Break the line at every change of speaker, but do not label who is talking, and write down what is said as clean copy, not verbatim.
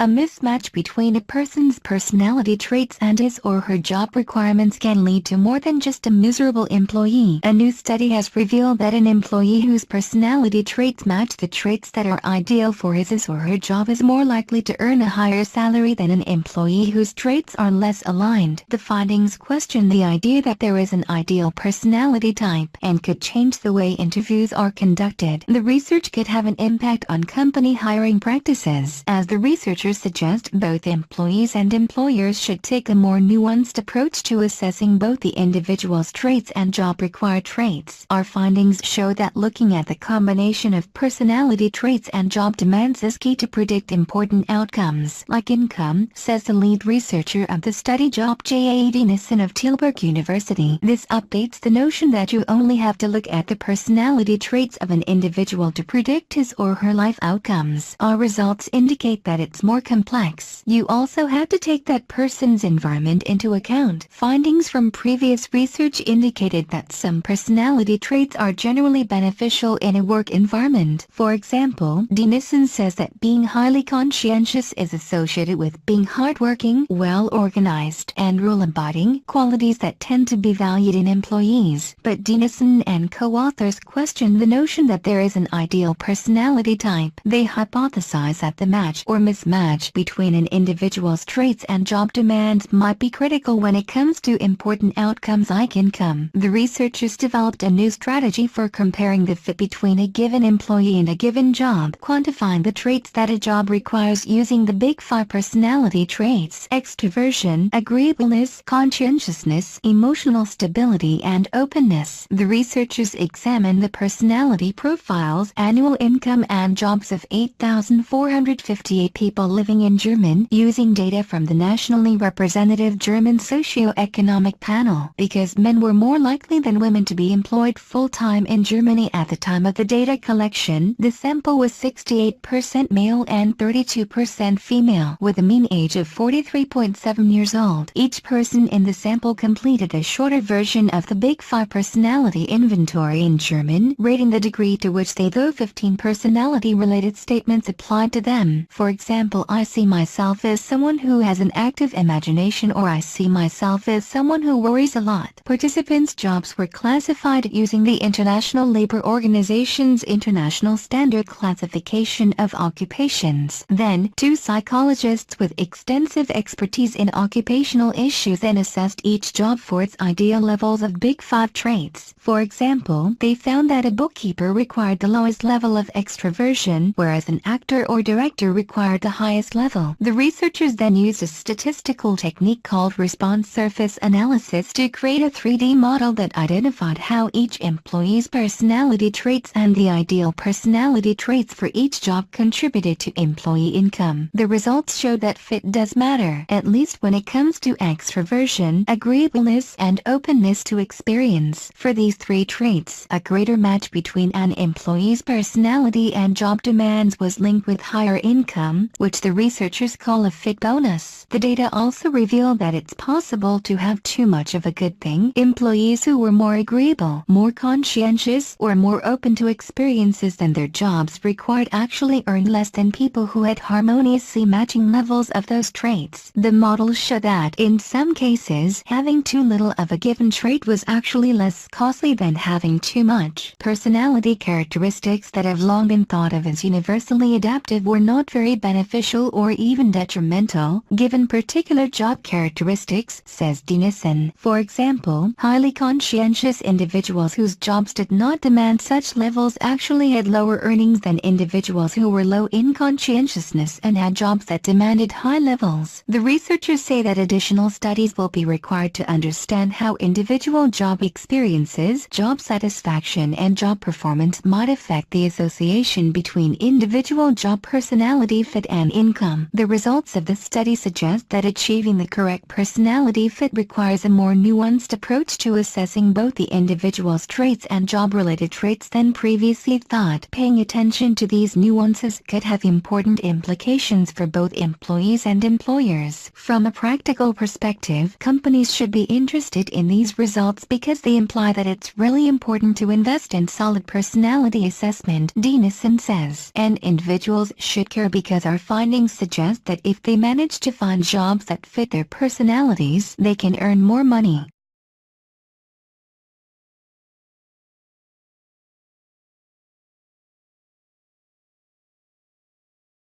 A mismatch between a person's personality traits and his or her job requirements can lead to more than just a miserable employee. A new study has revealed that an employee whose personality traits match the traits that are ideal for his or her job is more likely to earn a higher salary than an employee whose traits are less aligned. The findings question the idea that there is an ideal personality type and could change the way interviews are conducted. The research could have an impact on company hiring practices, as the researchers suggest both employees and employers should take a more nuanced approach to assessing both the individual's traits and job-required traits. Our findings show that looking at the combination of personality traits and job demands is key to predict important outcomes like income, says the lead researcher of the study, Job J. Denison of Tilburg University. This updates the notion that you only have to look at the personality traits of an individual to predict his or her life outcomes. Our results indicate that it's more complex. You also have to take that person's environment into account. Findings from previous research indicated that some personality traits are generally beneficial in a work environment. For example, Denison says that being highly conscientious is associated with being hardworking, well-organized, and rule-abiding, qualities that tend to be valued in employees. But Denison and co-authors question the notion that there is an ideal personality type. They hypothesize that the match or mismatch between an individual's traits and job demands might be critical when it comes to important outcomes like income. The researchers developed a new strategy for comparing the fit between a given employee and a given job, quantifying the traits that a job requires using the Big Five personality traits: extroversion, agreeableness, conscientiousness, emotional stability, and openness. The researchers examined the personality profiles, annual income, and jobs of 8,458 people living in Germany using data from the nationally representative German socio-economic panel. Because men were more likely than women to be employed full-time in Germany at the time of the data collection, the sample was 68% male and 32% female, with a mean age of 43.7 years old. Each person in the sample completed a shorter version of the Big Five personality inventory in German, rating the degree to which they though 15 personality-related statements applied to them. For example, I see myself as someone who has an active imagination, or I see myself as someone who worries a lot. Participants' jobs were classified using the International Labour Organization's International Standard Classification of Occupations. Then, two psychologists with extensive expertise in occupational issues then assessed each job for its ideal levels of Big Five traits. For example, they found that a bookkeeper required the lowest level of extroversion, whereas an actor or director required the highest level. The researchers then used a statistical technique called response surface analysis to create a 3D model that identified how each employee's personality traits and the ideal personality traits for each job contributed to employee income. The results showed that fit does matter, at least when it comes to extroversion, agreeableness, and openness to experience. For these three traits, a greater match between an employee's personality and job demands was linked with higher income, which the researchers call a fit bonus. The data also revealed that it's possible to have too much of a good thing. Employees who were more agreeable, more conscientious, or more open to experiences than their jobs required actually earned less than people who had harmoniously matching levels of those traits. The models show that in some cases, having too little of a given trait was actually less costly than having too much. Personality characteristics that have long been thought of as universally adaptive were not very beneficial or even detrimental, given particular job characteristics, says Denison. For example, highly conscientious individuals whose jobs did not demand such levels actually had lower earnings than individuals who were low in conscientiousness and had jobs that demanded high levels. The researchers say that additional studies will be required to understand how individual job experiences, job satisfaction, and job performance might affect the association between individual job personality fit and income. The results of the study suggest that achieving the correct personality fit requires a more nuanced approach to assessing both the individual's traits and job-related traits than previously thought. Paying attention to these nuances could have important implications for both employees and employers. From a practical perspective, companies should be interested in these results because they imply that it's really important to invest in solid personality assessment, Denison says. And individuals should care because our findings findings suggest that if they manage to find jobs that fit their personalities, they can earn more money.